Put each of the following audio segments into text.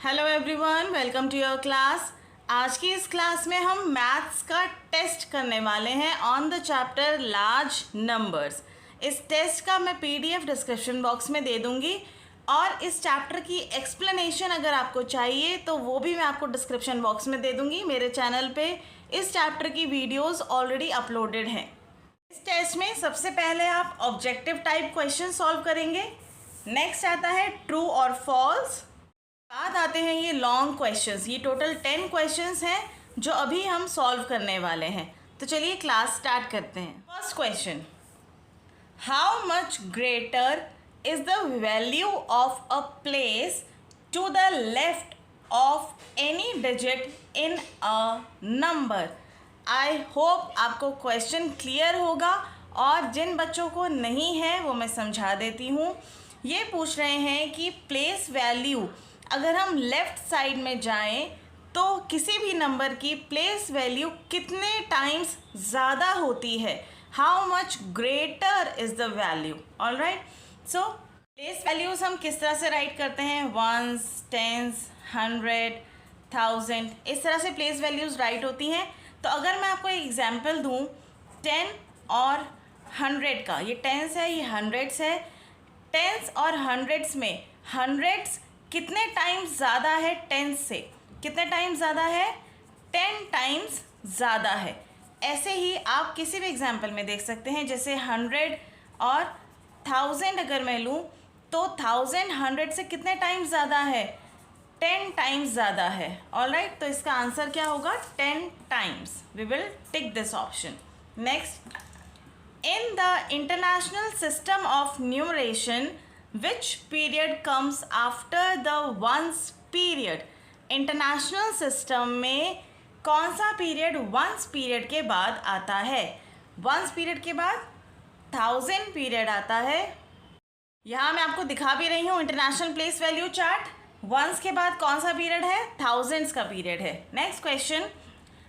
Hello everyone, welcome to your class. आज की इस क्लास में हम मैथ्स का टेस्ट करने वाले हैं on the chapter large numbers. इस टेस्ट का मैं पीडीएफ डिस्क्रिप्शन बॉक्स में दे दूंगी और इस चैप्टर की एक्सप्लेनेशन अगर आपको चाहिए तो वो भी मैं आपको डिस्क्रिप्शन बॉक्स में दे दूंगी। मेरे चैनल पे इस चैप्टर की वीडियोस ऑलरेडी अपलोडेड हैं। इस टेस्ट में सबसे पहले आप ऑब्जेक्टिव टाइप क्वेश्चन सॉल्व करेंगे। नेक्स्ट आता है ट्रू और फॉल्स। बाद आते हैं ये लॉन्ग क्वेश्चंस। ये टोटल 10 क्वेश्चंस हैं जो अभी हम सॉल्व करने वाले हैं। तो चलिए क्लास स्टार्ट करते हैं। First question, how much greater is the value of a place to the left of any digit in a number. I hope आपको क्वेश्चन क्लियर होगा और जिन बच्चों को नहीं है वो मैं समझा देती हूँ। ये पूछ रहे हैं कि प्लेस वैल्यू अगर हम लेफ़्ट साइड में जाएं तो किसी भी नंबर की प्लेस वैल्यू कितने टाइम्स ज़्यादा होती है। How much greater is the value. All right, so place values हम किस तरह से राइट करते हैं? वंस, टेंस, 100, 1000, इस तरह से प्लेस वैल्यूज़ राइट होती हैं। तो अगर मैं आपको एक एग्जाम्पल दूँ 10 और 100 का, ये टेंस है, ये हंड्रेड्स है। टेंस और हंड्रेड्स में हंड्रेड्स कितने टाइम्स ज़्यादा है टेंस से? कितने टाइम्स ज़्यादा है? 10 टाइम्स ज़्यादा है। ऐसे ही आप किसी भी एग्जाम्पल में देख सकते हैं, जैसे 100 और 1000 अगर मैं लूँ तो 1000 100 से कितने टाइम्स ज़्यादा है? 10 टाइम्स ज़्यादा है। ऑल राइट, तो इसका आंसर क्या होगा? 10 times. We will tick this option. Next, in the international system of numeration, which period comes after the ones period? International system में कौन सा पीरियड वंस पीरियड के बाद आता है? वंस पीरियड के बाद 1000 पीरियड आता है। यहाँ मैं आपको दिखा भी रही हूँ international place value chart. Ones के बाद कौन सा पीरियड है? थाउजेंड्स का पीरियड है। Next question,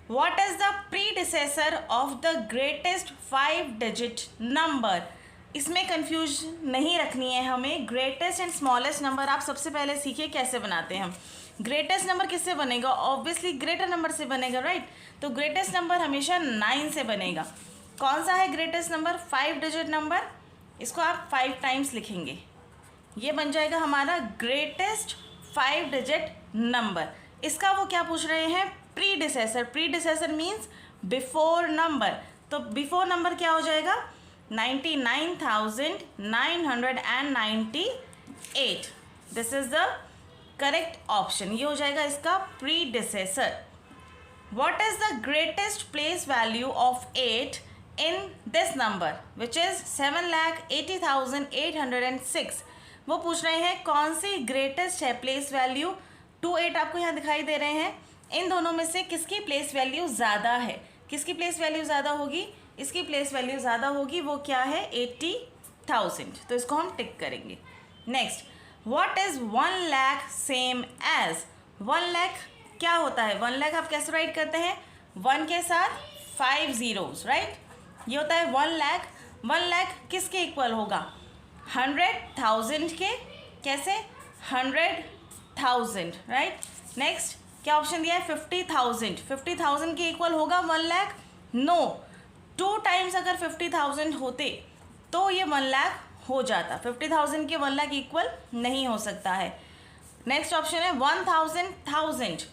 What is the predecessor of the greatest 5-digit number? इसमें कंफ्यूजन नहीं रखनी है हमें। ग्रेटेस्ट एंड स्मॉलेस्ट नंबर आप सबसे पहले सीखिए कैसे बनाते हैं हम। ग्रेटेस्ट नंबर किससे बनेगा? ऑब्वियसली ग्रेटर नंबर से बनेगा, राइट? तो ग्रेटेस्ट नंबर हमेशा 9 से बनेगा। कौन सा है ग्रेटेस्ट नंबर? 5-digit number. इसको आप 5 टाइम्स लिखेंगे, ये बन जाएगा हमारा ग्रेटेस्ट 5-digit नंबर। इसका वो क्या पूछ रहे हैं? Predecessor. Predecessor means before number. तो बिफोर नंबर क्या हो जाएगा? 99,998। This is the correct option. ये हो जाएगा इसका predecessor. What is the greatest place value of 8 in this number which is 7,80,806? वो पूछ रहे हैं कौन सी ग्रेटेस्ट है प्लेस वैल्यू। 2 8 आपको यहाँ दिखाई दे रहे हैं। इन दोनों में से किसकी प्लेस वैल्यू ज़्यादा है? किसकी प्लेस वैल्यू ज़्यादा होगी? इसकी प्लेस वैल्यू ज़्यादा होगी। वो क्या है? 80,000। तो इसको हम टिक करेंगे। Next, what is 1 lakh same as? 1 lakh क्या होता है? 1 लाख आप कैसे राइट करते हैं? 1 के साथ 5 zeros, राइट? ये होता है 1 लाख। 1 लाख किसके इक्वल होगा? 100,000 के। कैसे? 100,000, राइट? नेक्स्ट क्या ऑप्शन दिया है? 50,000। 50,000 के इक्वल होगा 1 लाख? नो, 2 टाइम्स अगर 50,000 होते तो ये 1 लाख हो जाता। 50,000 के 1 लाख इक्वल नहीं हो सकता है। नेक्स्ट ऑप्शन है 1,000,000।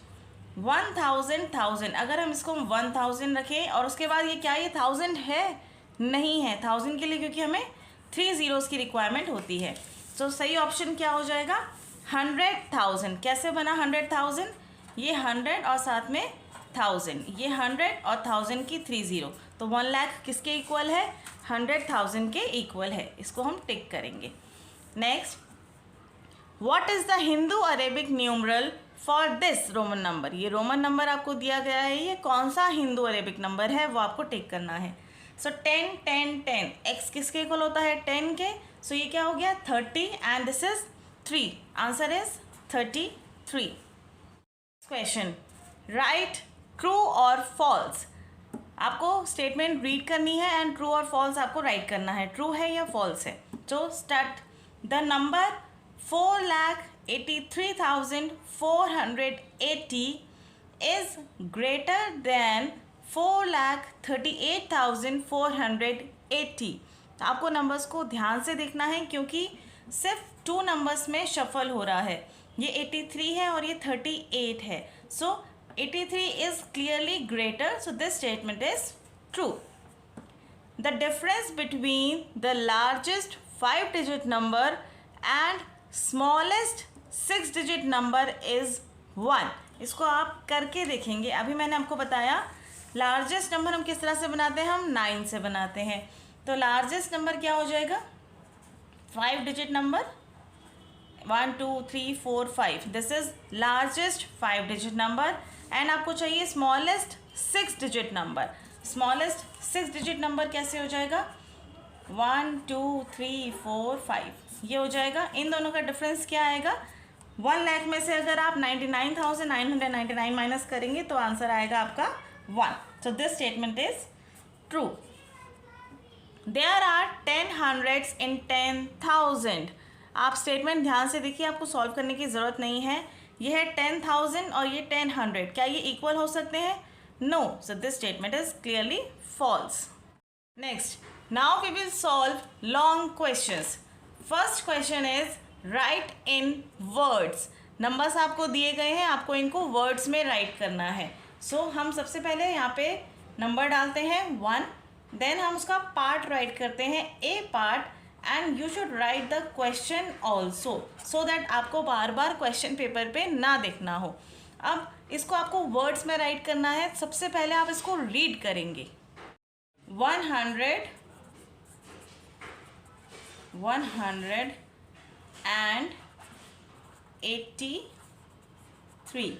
1,000,000 अगर हम इसको 1,000 रखें और उसके बाद ये क्या, ये 1000 है? नहीं है। 1000 के लिए क्योंकि हमें 3 zeros की रिक्वायरमेंट होती है। तो सही ऑप्शन क्या हो जाएगा? 100,000। कैसे बना 100,000? ये 100 और साथ में 1000, ये 100 और 1000 की 3 0। तो 1 लाख किसके इक्वल है? 100,000 के इक्वल है। इसको हम टिक करेंगे। Next, what is the Hindu Arabic numeral for this Roman number? ये रोमन नंबर आपको दिया गया है, ये कौन सा हिंदू अरेबिक नंबर है वो आपको टिक करना है। सो 10 10 10 एक्स किसके इक्वल होता है? 10 के। सो ये क्या हो गया? 30 and this is 3। Answer is 33। Question, right true और फॉल्स। आपको स्टेटमेंट रीड करनी है एंड ट्रू और फॉल्स आपको राइट करना है। ट्रू है या फॉल्स है। तो start. The number 4 lakh 83,480 is greater than 4,38,480। तो आपको नंबर्स को ध्यान से देखना है क्योंकि सिर्फ 2 नंबर्स में शफल हो रहा है। ये 83 है और ये 38 है। सो 83 is clearly greater, so this statement is true. The difference between the largest 5-digit number and smallest 6-digit number is 1. इसको आप करके देखेंगे। अभी मैंने आपको बताया लार्जेस्ट नंबर हम किस तरह से बनाते हैं, हम 9 से बनाते हैं। तो लार्जेस्ट नंबर क्या हो जाएगा, 5-digit number 1 2 3 4 5, this is largest 5-digit number. And आपको चाहिए smallest 6-digit number. Smallest 6-digit number कैसे हो जाएगा, 1 2 3 4 5, ये हो जाएगा। इन दोनों का डिफरेंस क्या आएगा, 1 लाख में से अगर आप 99,999 माइनस करेंगे तो आंसर आएगा आपका 1। So this statement is true. There are 10 hundreds in 10,000। आप स्टेटमेंट ध्यान से देखिए, आपको सॉल्व करने की ज़रूरत नहीं है। ये है 10,000 और ये 10,100, क्या ये इक्वल हो सकते हैं, no. So this statement is clearly false. Next, now we will solve long questions. First question is write in words. Numbers आपको दिए गए हैं, आपको इनको वर्ड्स में राइट करना है। सो हम सबसे पहले यहाँ पे नंबर डालते हैं 1, देन हम उसका पार्ट राइट करते हैं, a part, and you should write the question also, so that आपको बार बार क्वेश्चन पेपर पे ना देखना हो। अब इसको आपको वर्ड्स में राइट करना है। सबसे पहले आप इसको रीड करेंगे, 100 and 83।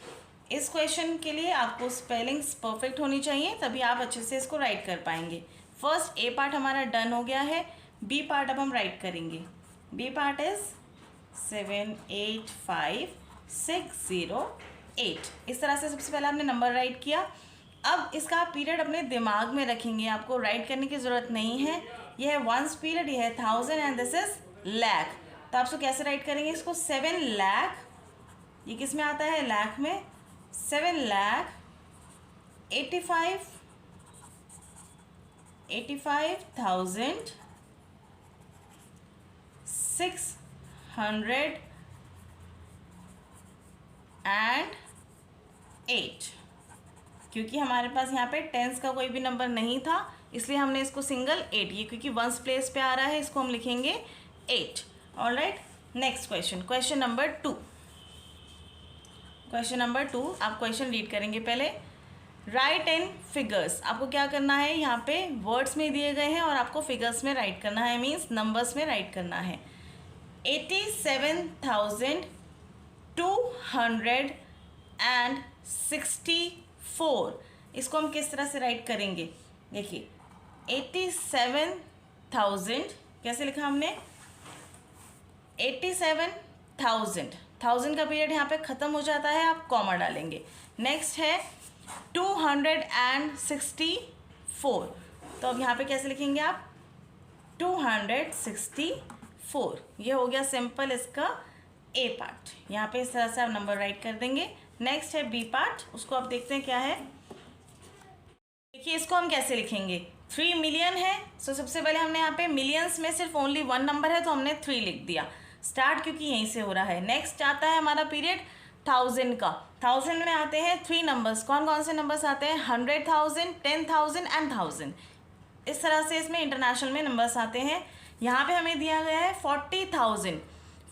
इस क्वेश्चन के लिए आपको स्पेलिंग्स परफेक्ट होनी चाहिए, तभी आप अच्छे से इसको राइट कर पाएंगे। फर्स्ट ए पार्ट हमारा डन हो गया है, बी पार्ट अब हम राइट करेंगे। B part is 785608। इस तरह से सबसे पहले आपने नंबर राइट किया। अब इसका पीरियड अपने दिमाग में रखेंगे, आपको राइट करने की ज़रूरत नहीं है। यह है वंस पीरियड, यह है 1000 एंड दिस इज लाख। तो आप इसको कैसे राइट करेंगे, इसको 7 लाख, ये किस में आता है, लाख में, 85,608। क्योंकि हमारे पास यहाँ पे टेंस का कोई भी नंबर नहीं था, इसलिए हमने इसको सिंगल 8, ये क्योंकि वंस प्लेस पे आ रहा है, इसको हम लिखेंगे 8। Alright, next question, question number 2। Question number 2, आप क्वेश्चन रीड करेंगे पहले। राइट इन फिगर्स, आपको क्या करना है, यहाँ पे वर्ड्स में दिए गए हैं और आपको फिगर्स में राइट करना है, मीन्स नंबर्स में राइट करना है। 87,264, इसको हम किस तरह से राइट करेंगे, देखिए 87,000 कैसे लिखा हमने, 87,000, 1000 का पीरियड यहाँ पे ख़त्म हो जाता है, आप कॉमा डालेंगे। नेक्स्ट है 264, तो अब यहाँ पे कैसे लिखेंगे आप, 264, ये हो गया सिंपल इसका ए पार्ट। यहाँ पे इस तरह से आप नंबर राइट कर देंगे। नेक्स्ट है बी पार्ट, उसको आप देखते हैं क्या है। देखिए इसको हम कैसे लिखेंगे, 3 मिलियन है, सो सबसे पहले हमने यहाँ पे मिलियंस में सिर्फ ओनली 1 नंबर है तो हमने 3 लिख दिया, स्टार्ट क्योंकि यहीं से हो रहा है। नेक्स्ट आता है हमारा पीरियड 1000 का, 1000 में आते हैं 3 नंबर्स, कौन कौन से नंबर्स आते हैं, 100,000, 10,000 एंड 1000। इस तरह से इसमें इंटरनेशनल में नंबर्स आते हैं। यहाँ पे हमें दिया गया है 40,000,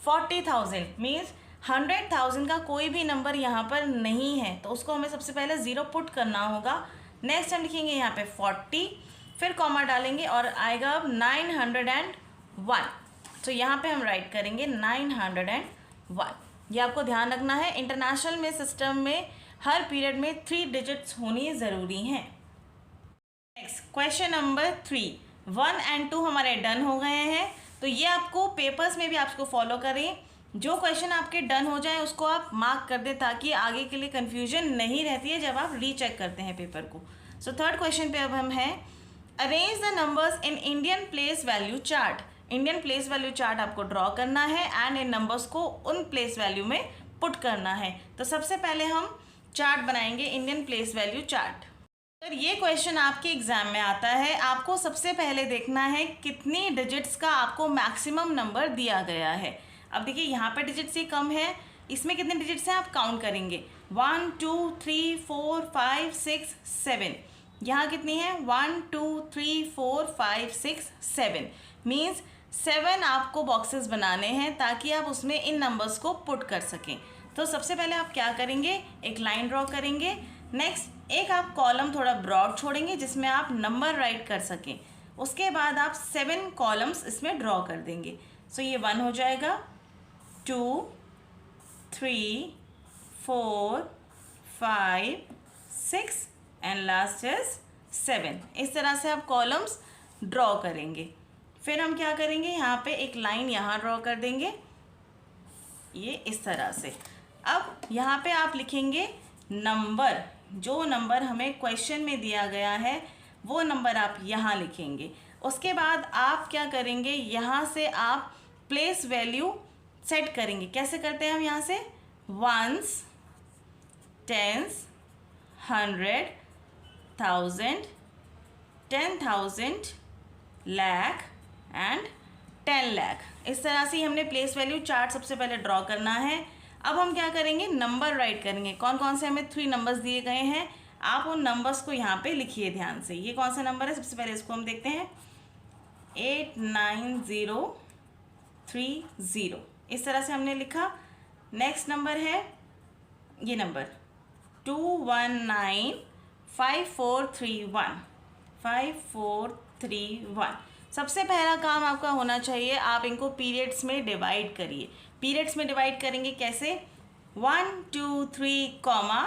40,000 मीन्स 100,000 का कोई भी नंबर यहाँ पर नहीं है, तो उसको हमें सबसे पहले 0 पुट करना होगा। नेक्स्ट हम लिखेंगे यहाँ पे 40, फिर कॉमा डालेंगे और आएगा अब 901, तो यहाँ पे हम राइट करेंगे 901। ये आपको ध्यान रखना है, इंटरनेशनल में सिस्टम में हर पीरियड में 3 डिजिट्स होनी ज़रूरी हैं। नेक्स्ट क्वेश्चन नंबर 3, 1 एंड 2 हमारे डन हो गए हैं, तो ये आपको पेपर्स में भी आपको फॉलो करें। जो क्वेश्चन आपके डन हो जाए उसको आप मार्क कर दें ताकि आगे के लिए कन्फ्यूजन नहीं रहती है जब आप रीचेक करते हैं पेपर को। सो थर्ड क्वेश्चन पे अब हम हैं, arrange the numbers in Indian place value chart. Indian place value chart आपको ड्रॉ करना है एंड इन नंबर्स को उन प्लेस वैल्यू में पुट करना है। तो सबसे पहले हम चार्ट बनाएंगे, इंडियन प्लेस वैल्यू चार्ट। अगर ये क्वेश्चन आपके एग्जाम में आता है, आपको सबसे पहले देखना है कितनी डिजिट्स का आपको मैक्सिमम नंबर दिया गया है। अब देखिए यहाँ पर डिजिट्स ही कम है, इसमें कितने डिजिट्स हैं आप काउंट करेंगे 1 2 3 4 5 6 7। यहाँ कितनी है 1 2 3 4 5 6 7 मीन्स 7 आपको बॉक्सेस बनाने हैं ताकि आप उसमें इन नंबर्स को पुट कर सकें। तो सबसे पहले आप क्या करेंगे, एक लाइन ड्रॉ करेंगे। नेक्स्ट एक आप कॉलम थोड़ा ब्रॉड छोड़ेंगे जिसमें आप नंबर राइट कर सकें। उसके बाद आप 7 कॉलम्स इसमें ड्रॉ कर देंगे। सो ये 1 हो जाएगा, 2 3 4 5 6 एंड लास्ट इज 7। इस तरह से आप कॉलम्स ड्रॉ करेंगे। फिर हम क्या करेंगे, यहाँ पे एक लाइन यहाँ ड्रॉ कर देंगे, ये इस तरह से। अब यहाँ पे आप लिखेंगे नंबर, जो नंबर हमें क्वेश्चन में दिया गया है वो नंबर आप यहाँ लिखेंगे। उसके बाद आप क्या करेंगे, यहाँ से आप प्लेस वैल्यू सेट करेंगे। कैसे करते हैं हम यहाँ से, ones, tens, 100, 1000, 10,000, lakh and 10 lakh. इस तरह से हमने प्लेस वैल्यू चार्ट सबसे पहले ड्रॉ करना है। अब हम क्या करेंगे, नंबर राइट करेंगे। कौन कौन से हमें 3 नंबर्स दिए गए हैं, आप उन नंबर्स को यहाँ पे लिखिए ध्यान से। ये कौन सा नंबर है, सबसे पहले इसको हम देखते हैं, 89030। इस तरह से हमने लिखा। नेक्स्ट नंबर है ये नंबर 2195431, 5431। सबसे पहला काम आपका होना चाहिए, आप इनको पीरियड्स में डिवाइड करिए। पीरियड्स में डिवाइड करेंगे कैसे, 1 2 3 कॉमा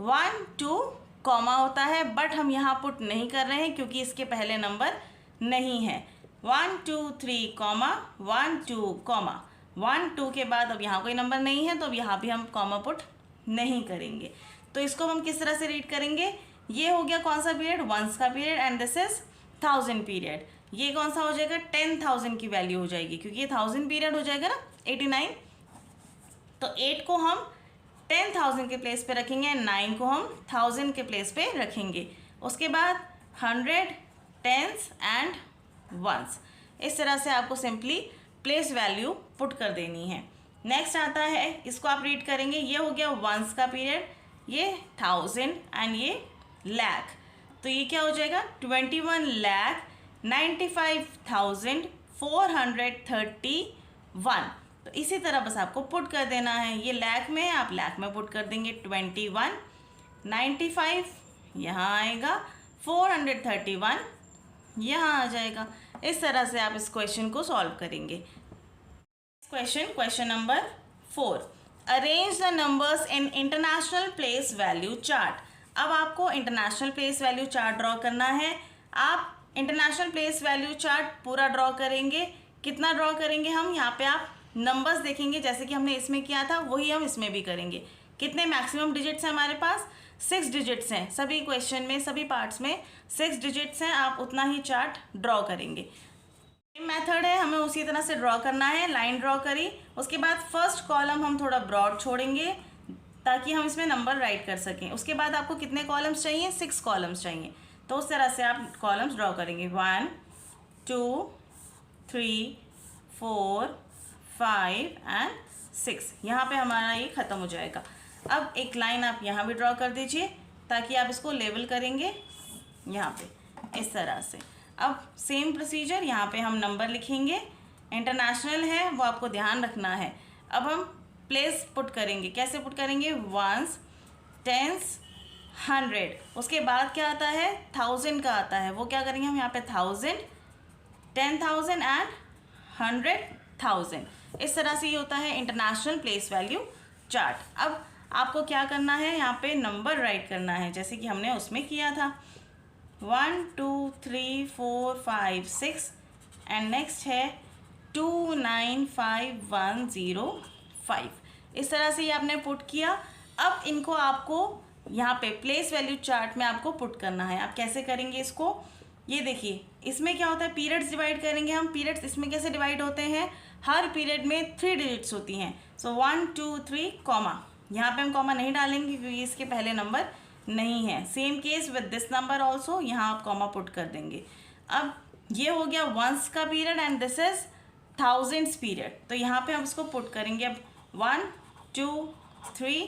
1 2 कॉमा होता है, बट हम यहाँ पुट नहीं कर रहे हैं क्योंकि इसके पहले नंबर नहीं है। 1 2 3 कॉमा 1 2 कॉमा 1 2 के बाद अब यहाँ कोई नंबर नहीं है तो अब यहाँ भी हम कॉमा पुट नहीं करेंगे। तो इसको हम किस तरह से रीड करेंगे, ये हो गया कौन सा पीरियड, वंस का period, and this is 1000 period. ये कौन सा हो जाएगा, 10,000 की वैल्यू हो जाएगी क्योंकि ये 1000 पीरियड हो जाएगा ना 89। तो 8 को हम 10,000 के प्लेस पे रखेंगे, 9 को हम 1000 के प्लेस पे रखेंगे। उसके बाद 100, टेंस एंड वंस। इस तरह से आपको सिंपली प्लेस वैल्यू पुट कर देनी है। नेक्स्ट आता है, इसको आप रीड करेंगे, ये हो गया वंस का पीरियड, ये 1000 एंड ये लाख। तो ये क्या हो जाएगा 21,95,431। तो इसी तरह बस आपको पुट कर देना है। ये लाख में, आप लाख में पुट कर देंगे 21, 95 यहाँ आएगा, 431 यहाँ आ जाएगा। इस तरह से आप इस क्वेश्चन को सॉल्व करेंगे। Question number 4, arrange the numbers in international place value chart. अब आपको international place value chart draw करना है। आप इंटरनेशनल प्लेस वैल्यू चार्ट पूरा ड्रॉ करेंगे। कितना ड्रॉ करेंगे हम, यहाँ पे आप नंबर्स देखेंगे जैसे कि हमने इसमें किया था वही हम इसमें भी करेंगे। कितने मैक्सिमम डिजिट्स हैं हमारे पास, 6 डिजिट्स हैं। सभी क्वेश्चन में, सभी पार्ट्स में 6 डिजिट्स हैं। आप उतना ही चार्ट ड्रॉ करेंगे। मेथड है, हमें उसी तरह से ड्रॉ करना है। लाइन ड्रॉ करी, उसके बाद फर्स्ट कॉलम हम थोड़ा ब्रॉड छोड़ेंगे ताकि हम इसमें नंबर राइट कर सकें। उसके बाद आपको कितने कॉलम्स चाहिए, 6 कॉलम्स चाहिए। तो उस तरह से आप कॉलम्स ड्रॉ करेंगे, 1 2 3 4 5 एंड 6। यहाँ पे हमारा ये ख़त्म हो जाएगा। अब एक लाइन आप यहाँ भी ड्रॉ कर दीजिए ताकि आप इसको लेवल करेंगे यहाँ पे इस तरह से। अब सेम प्रोसीजर, यहाँ पे हम नंबर लिखेंगे। इंटरनेशनल है वो आपको ध्यान रखना है। अब हम प्लेस पुट करेंगे। कैसे पुट करेंगे, वंस, टेंस, 100। उसके बाद क्या आता है, 1000 का आता है। वो क्या करेंगे हम यहाँ पे 1000, 10,000 एंड 100,000। इस तरह से ये होता है इंटरनेशनल प्लेस वैल्यू चार्ट। अब आपको क्या करना है, यहाँ पे नंबर राइट करना है जैसे कि हमने उसमें किया था, 1 2 3 4 5 6 एंड नेक्स्ट है 295105। इस तरह से ये आपने पुट किया। अब इनको आपको यहाँ पे प्लेस वैल्यू चार्ट में आपको पुट करना है। आप कैसे करेंगे इसको, ये देखिए इसमें क्या होता है, पीरियड्स डिवाइड करेंगे हम। पीरियड्स इसमें कैसे डिवाइड होते हैं, हर पीरियड में 3 डिजिट्स होती हैं। सो 1 2 3 कॉमा, यहाँ पे हम कॉमा नहीं डालेंगे क्योंकि इसके पहले नंबर नहीं है। Same case with this number also, यहाँ आप कॉमा पुट कर देंगे। अब ये हो गया वंस का period and this is thousands period, तो यहाँ पे हम इसको पुट करेंगे। अब 1 2 3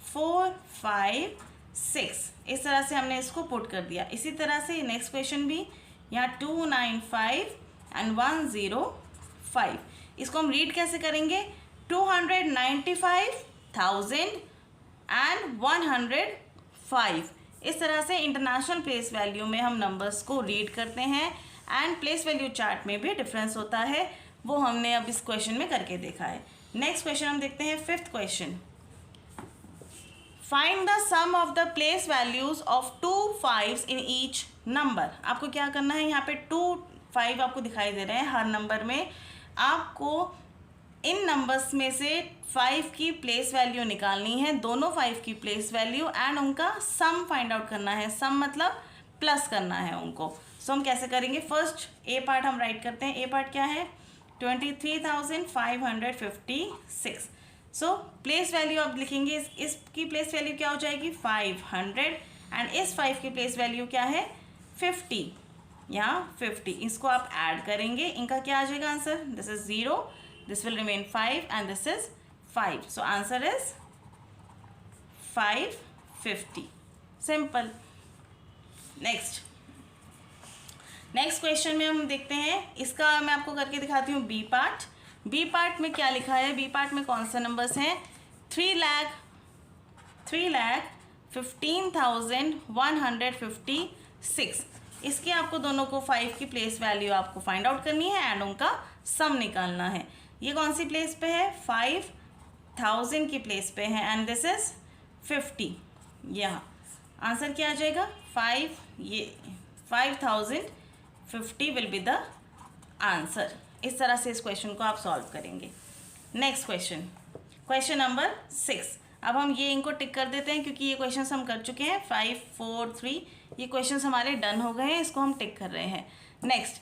4 5 6, इस तरह से हमने इसको पुट कर दिया। इसी तरह से नेक्स्ट क्वेश्चन भी, यहाँ 295 एंड 105, इसको हम रीड कैसे करेंगे, 295,000 एंड 105। इस तरह से इंटरनेशनल प्लेस वैल्यू में हम नंबर्स को रीड करते हैं एंड प्लेस वैल्यू चार्ट में भी डिफरेंस होता है, वो हमने अब इस क्वेश्चन में करके देखा है। नेक्स्ट क्वेश्चन हम देखते हैं, 5th question. Find the sum of the place values of 2 5s in each number. आपको क्या करना है, यहाँ पे 2 5 आपको दिखाई दे रहे हैं हर नंबर में। आपको इन नंबर्स में से 5 की प्लेस वैल्यू निकालनी है, दोनों 5 की प्लेस वैल्यू एंड उनका सम फाइंड आउट करना है। सम मतलब प्लस करना है उनको। सो हम कैसे करेंगे, फर्स्ट ए पार्ट हम राइट करते हैं। ए पार्ट क्या है, 23,556। सो प्लेस वैल्यू आप लिखेंगे, इसकी प्लेस वैल्यू क्या हो जाएगी 500 एंड इस 5 की प्लेस वैल्यू क्या है 50, यहाँ 50। इसको आप ऐड करेंगे, इनका क्या आ जाएगा answer, this is 0, this will remain 5 and this is 5। So answer is 550, simple. Next question में हम देखते हैं, इसका मैं आपको करके दिखाती हूँ बी पार्ट। बी पार्ट में क्या लिखा है, बी पार्ट में कौन सा नंबर्स हैं, 3,15,156। इसके आपको दोनों को 5 की प्लेस वैल्यू आपको फाइंड आउट करनी है एंड उनका सम निकालना है। ये कौन सी प्लेस पे है, 5,000 की प्लेस पे है एंड दिस इज 50। यहाँ आंसर क्या आ जाएगा 5,050 विल बी द आंसर। इस तरह से इस क्वेश्चन को आप सॉल्व करेंगे। Next question, question number 6। अब हम ये इनको टिक कर देते हैं क्योंकि ये क्वेश्चंस हम कर चुके हैं। 5 4 3 ये क्वेश्चंस हमारे डन हो गए हैं, इसको हम टिक कर रहे हैं। Next,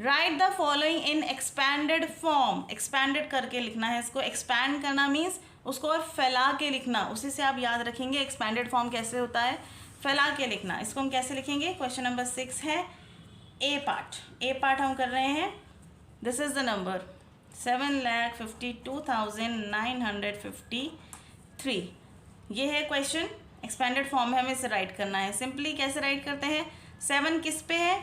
right the following in expanded form. Expanded करके लिखना है इसको। एक्सपैंड करना मीन्स उसको और फैला के लिखना, उसी से आप याद रखेंगे एक्सपैंडेड फॉर्म कैसे होता है, फैला के लिखना। इसको हम कैसे लिखेंगे, क्वेश्चन नंबर 6 है ए पार्ट। ए पार्ट हम कर रहे हैं, दिस इज द नंबर 7,52,953। ये है क्वेश्चन, एक्सपेंडेड फॉर्म में हमें इसे राइट करना है। सिंपली कैसे राइट करते हैं, 7 किस पे है,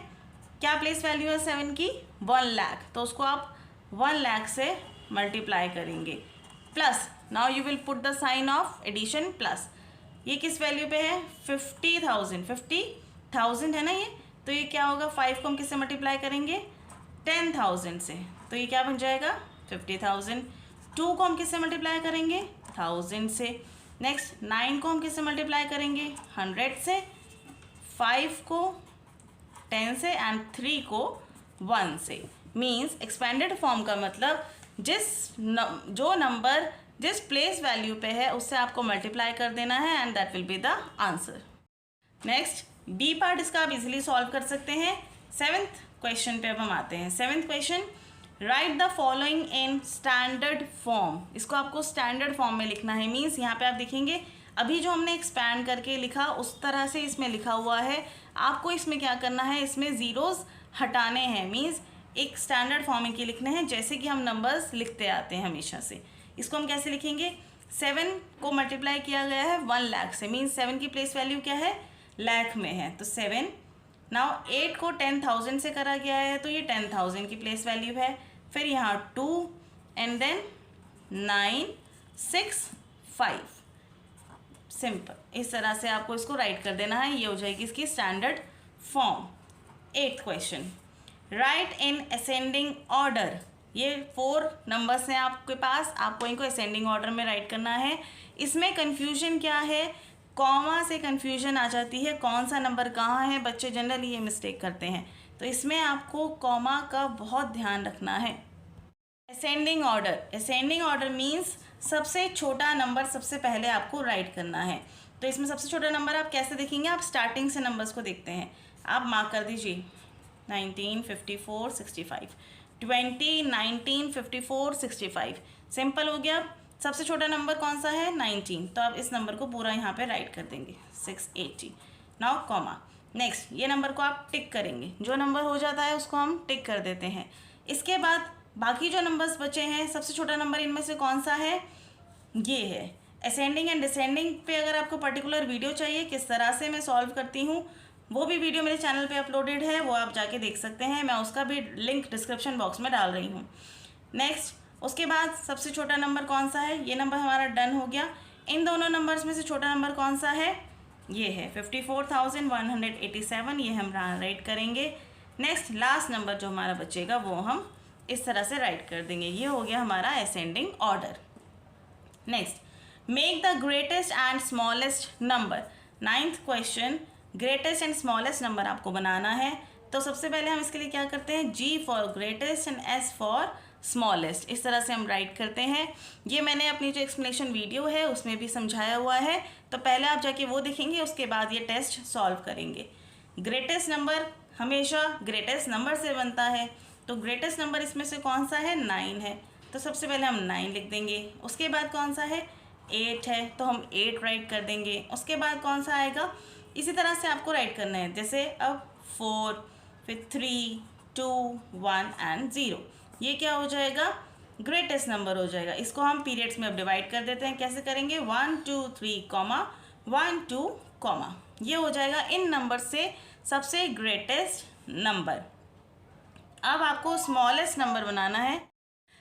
क्या प्लेस वैल्यू है 7 की, 1 लाख, तो उसको आप 1 लाख से मल्टीप्लाई करेंगे। Plus now you will put the sign of addition plus. ये किस वैल्यू पे है 50,000 है ना ये, तो ये क्या होगा, 5 को हम किससे मल्टीप्लाई करेंगे 10,000 से, तो ये क्या बन जाएगा 50,000। 2 को हम किससे मल्टीप्लाई करेंगे 1000 से। नेक्स्ट 9 को हम किससे मल्टीप्लाई करेंगे 100 से, 5 को 10 से एंड 3 को 1 से। मीन्स एक्सपेंडेड फॉर्म का मतलब जो नंबर जिस प्लेस वैल्यू पे है उससे आपको मल्टीप्लाई कर देना है and that will be the answer. Next B part इसका आप इजीली सॉल्व कर सकते हैं। 7th क्वेश्चन पे अब हम आते हैं। 7th question, right the following in standard form. इसको आपको स्टैंडर्ड फॉर्म में लिखना है। मीन्स यहाँ पे आप देखेंगे अभी जो हमने एक्सपैंड करके लिखा उस तरह से इसमें लिखा हुआ है। आपको इसमें क्या करना है, इसमें ज़ीरोज़ हटाने हैं। मीन्स एक स्टैंडर्ड फॉर्म के लिखने हैं जैसे कि हम नंबर्स लिखते आते हैं हमेशा से। इसको हम कैसे लिखेंगे, 7 को मल्टीप्लाई किया गया है 1 लाख से, मीन्स 7 की प्लेस वैल्यू क्या है लाख में है, तो 7। नाउ 8 को 10,000 से करा गया है तो ये 10,000 की प्लेस वैल्यू है। फिर यहाँ 2 एंड देन 9 6 5। सिंपल, इस तरह से आपको इसको राइट कर देना है, ये हो जाएगी इसकी standard form. 8th question, right in ascending order. ये 4 नंबर्स हैं आपके पास, आपको इनको असेंडिंग ऑर्डर में राइट करना है। इसमें कन्फ्यूजन क्या है, कॉमा से कन्फ्यूजन आ जाती है, कौन सा नंबर कहाँ है, बच्चे जनरली ये मिस्टेक करते हैं, तो इसमें आपको कॉमा का बहुत ध्यान रखना है। Ascending order, ascending order means सबसे छोटा नंबर सबसे पहले आपको राइट करना है। तो इसमें सबसे छोटा नंबर आप कैसे देखेंगे, आप स्टार्टिंग से नंबर्स को देखते हैं। आप मार्क कर दीजिए 19, 54, 65, 20, 19, 54, 65। सिंपल हो गया। सबसे छोटा नंबर कौन सा है? 19। तो आप इस नंबर को पूरा यहाँ पे राइट कर देंगे 680। Now comma. नेक्स्ट ये नंबर को आप टिक करेंगे, जो नंबर हो जाता है उसको हम टिक कर देते हैं। इसके बाद बाकी जो नंबर्स बचे हैं, सबसे छोटा नंबर इनमें से कौन सा है? ये है। असेंडिंग एंड डिसेंडिंग पे अगर आपको पर्टिकुलर वीडियो चाहिए किस तरह से मैं सॉल्व करती हूँ, वो भी वीडियो मेरे चैनल पे अपलोडेड है, वो आप जाके देख सकते हैं। मैं उसका भी लिंक डिस्क्रिप्शन बॉक्स में डाल रही हूँ। नेक्स्ट उसके बाद सबसे छोटा नंबर कौन सा है? ये नंबर हमारा डन हो गया। इन दोनों नंबर्स में से छोटा नंबर कौन सा है? ये है 54,187। ये हम राइट करेंगे। नेक्स्ट लास्ट नंबर जो हमारा बचेगा वो हम इस तरह से राइट कर देंगे। ये हो गया हमारा ascending order. Next, make the greatest and smallest number. 9th question, greatest and smallest number आपको बनाना है। तो सबसे पहले हम इसके लिए क्या करते हैं? G for greatest and S for smallest, इस तरह से हम राइट करते हैं। ये मैंने अपनी जो एक्सप्लेनेशन वीडियो है उसमें भी समझाया हुआ है, तो पहले आप जाके वो देखेंगे, उसके बाद ये टेस्ट सॉल्व करेंगे। ग्रेटेस्ट नंबर हमेशा ग्रेटेस्ट नंबर से बनता है, तो ग्रेटेस्ट नंबर इसमें से कौन सा है? 9 है, तो सबसे पहले हम 9 लिख देंगे। उसके बाद कौन सा है? 8 है, तो हम 8 राइट कर देंगे। उसके बाद कौन सा आएगा? इसी तरह से आपको राइट करना है, जैसे अब 4, फिर 3, 2, 1 एंड 0। ये क्या हो जाएगा? ग्रेटेस्ट नंबर हो जाएगा। इसको हम पीरियड्स में अब डिवाइड कर देते हैं। कैसे करेंगे? 1, 2, 3, 1, 2, ये हो जाएगा इन नंबर से सबसे ग्रेटेस्ट नंबर। अब आपको स्मॉलेस्ट नंबर बनाना है।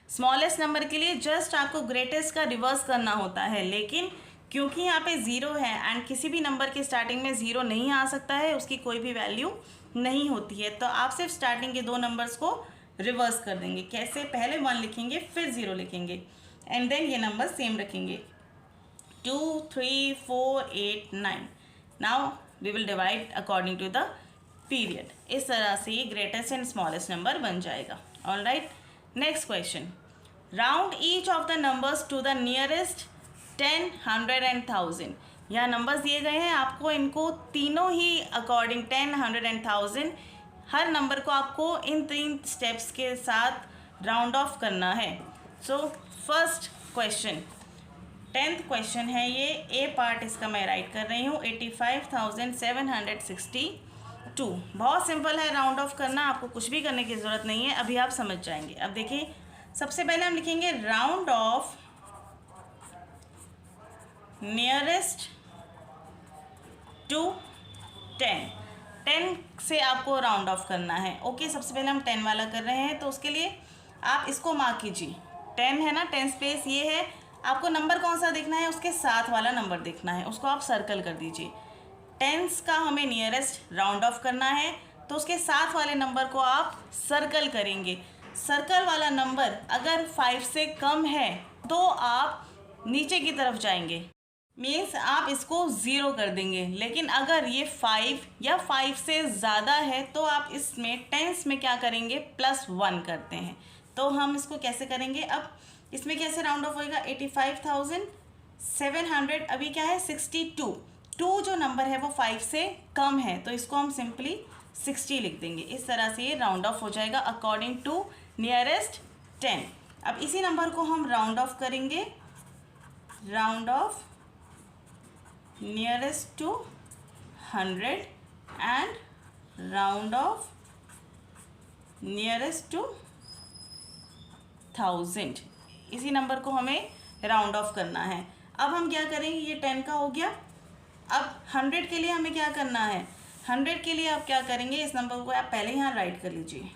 स्मॉलेस्ट नंबर के लिए जस्ट आपको ग्रेटेस्ट का रिवर्स करना होता है, लेकिन क्योंकि यहाँ पे 0 है एंड किसी भी नंबर के स्टार्टिंग में 0 नहीं आ सकता है, उसकी कोई भी वैल्यू नहीं होती है, तो आप सिर्फ स्टार्टिंग के 2 नंबर्स को रिवर्स कर देंगे। कैसे? पहले 1 लिखेंगे, फिर 0 लिखेंगे एंड देन ये नंबर सेम रखेंगे। 2, 3, 4, 8, 9। Now we will divide according to the period. इस तरह से ये ग्रेटेस्ट एंड स्मॉलेस्ट नंबर बन जाएगा। All right, next question, round each of the numbers to the nearest 10, 100 and 1000। यहाँ नंबर्स दिए गए हैं, आपको इनको तीनों ही अकॉर्डिंग 10, 100 एंड 1000 हर नंबर को आपको इन 3 स्टेप्स के साथ राउंड ऑफ करना है। So first question, 10th question है ये। ए पार्ट इसका मैं राइट कर रही हूँ 85,762। बहुत सिंपल है राउंड ऑफ करना, आपको कुछ भी करने की ज़रूरत नहीं है, अभी आप समझ जाएंगे। अब देखिए, सबसे पहले हम लिखेंगे राउंड ऑफ नियरेस्ट टू 10। 10 से आपको राउंड ऑफ करना है। ओके, सबसे पहले हम 10 वाला कर रहे हैं, तो उसके लिए आप इसको मार्क कीजिए। 10 है ना, 10 स्पेस ये है। आपको नंबर कौन सा देखना है? उसके साथ वाला नंबर देखना है, उसको आप सर्कल कर दीजिए। 10s का हमें नियरेस्ट राउंड ऑफ करना है, तो उसके साथ वाले नंबर को आप सर्कल करेंगे। सर्कल वाला नंबर अगर 5 से कम है तो आप नीचे की तरफ जाएंगे, मीन्स आप इसको 0 कर देंगे। लेकिन अगर ये 5 या 5 से ज़्यादा है तो आप इसमें 10s में क्या करेंगे? +1 करते हैं। तो हम इसको कैसे करेंगे? अब इसमें कैसे राउंड ऑफ होएगा? 85,700 अभी क्या है? 62। 2 जो नंबर है वो 5 से कम है, तो इसको हम सिंपली 60 लिख देंगे। इस तरह से ये राउंड ऑफ हो जाएगा अकॉर्डिंग टू नियरेस्ट 10। अब इसी नंबर को हम राउंड ऑफ करेंगे, round off nearest to 100 and round off nearest to 1000। इसी नंबर को हमें राउंड ऑफ करना है। अब हम क्या करेंगे? ये 10 का हो गया। अब 100 के लिए हमें क्या करना है? 100 के लिए आप क्या करेंगे? इस नंबर को आप पहले यहाँ राइट कर लीजिए,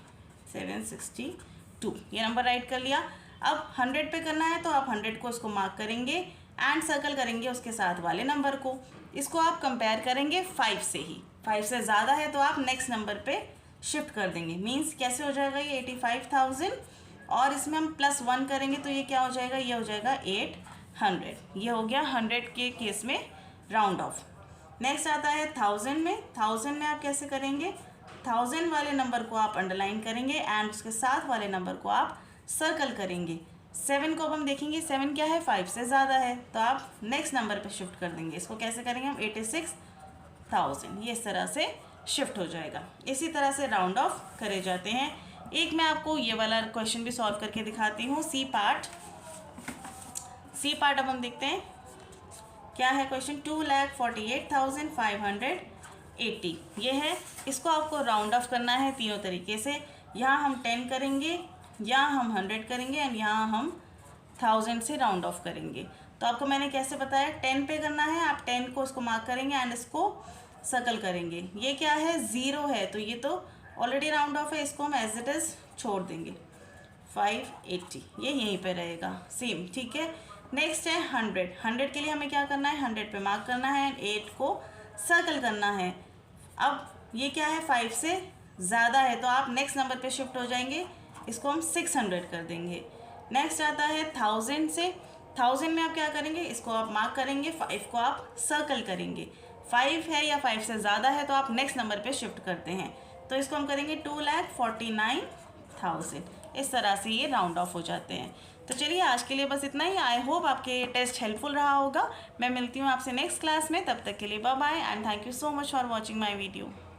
762। ये नंबर राइट कर लिया। अब 100 पे करना है, तो आप 100 को इसको मार्क करेंगे एंड सर्कल करेंगे उसके साथ वाले नंबर को। इसको आप कंपेयर करेंगे 5 से ही। 5 से ज़्यादा है तो आप नेक्स्ट नंबर पे शिफ्ट कर देंगे। मीन्स कैसे हो जाएगा? ये 85,000 और इसमें हम +1 करेंगे, तो ये क्या हो जाएगा? ये हो जाएगा 800। ये हो गया 100 के केस में राउंड ऑफ। नेक्स्ट आता है 1000 में। 1000 में आप कैसे करेंगे? 1000 वाले नंबर को आप अंडरलाइन करेंगे एंड उसके साथ वाले नंबर को आप सर्कल करेंगे। 7 को अब हम देखेंगे, 7 क्या है? 5 से ज़्यादा है, तो आप नेक्स्ट नंबर पे शिफ्ट कर देंगे। इसको कैसे करेंगे हम? 86,000। ये इस तरह से शिफ्ट हो जाएगा। इसी तरह से राउंड ऑफ करे जाते हैं। एक मैं आपको ये वाला क्वेश्चन भी सॉल्व करके दिखाती हूँ। सी पार्ट अब हम देखते हैं क्या है क्वेश्चन। 2,48,580 ये है। इसको आपको राउंड ऑफ करना है तीनों तरीके से। यहाँ हम 10 करेंगे, यहाँ हम 100 करेंगे एंड यहाँ हम 1000 से राउंड ऑफ करेंगे। तो आपको मैंने कैसे बताया, 10 पे करना है, आप 10 को उसको मार्क करेंगे एंड इसको सर्कल करेंगे। ये क्या है, 0 है, तो ये तो ऑलरेडी राउंड ऑफ है, इसको हम एज इट इज़ छोड़ देंगे। 580 ये यहीं पे रहेगा सेम, ठीक है। नेक्स्ट है 100 के लिए हमें क्या करना है, 100 पे मार्क करना है एंड 8 को सर्कल करना है। अब ये क्या है, 5 से ज़्यादा है, तो आप नेक्स्ट नंबर पे शिफ्ट हो जाएंगे, इसको हम 600 कर देंगे। नेक्स्ट आता है 1000 से। 1000 में आप क्या करेंगे, इसको आप मार्क करेंगे, 5 को आप सर्कल करेंगे। 5 है या 5 से ज़्यादा है तो आप नेक्स्ट नंबर पे शिफ्ट करते हैं, तो इसको हम करेंगे 2,49,000। इस तरह से ये राउंड ऑफ हो जाते हैं। तो चलिए आज के लिए बस इतना ही। आई होप आपके ये टेस्ट हेल्पफुल रहा होगा। मैं मिलती हूँ आपसे नेक्स्ट क्लास में, तब तक के लिए bye bye and thank you so much for watching my video.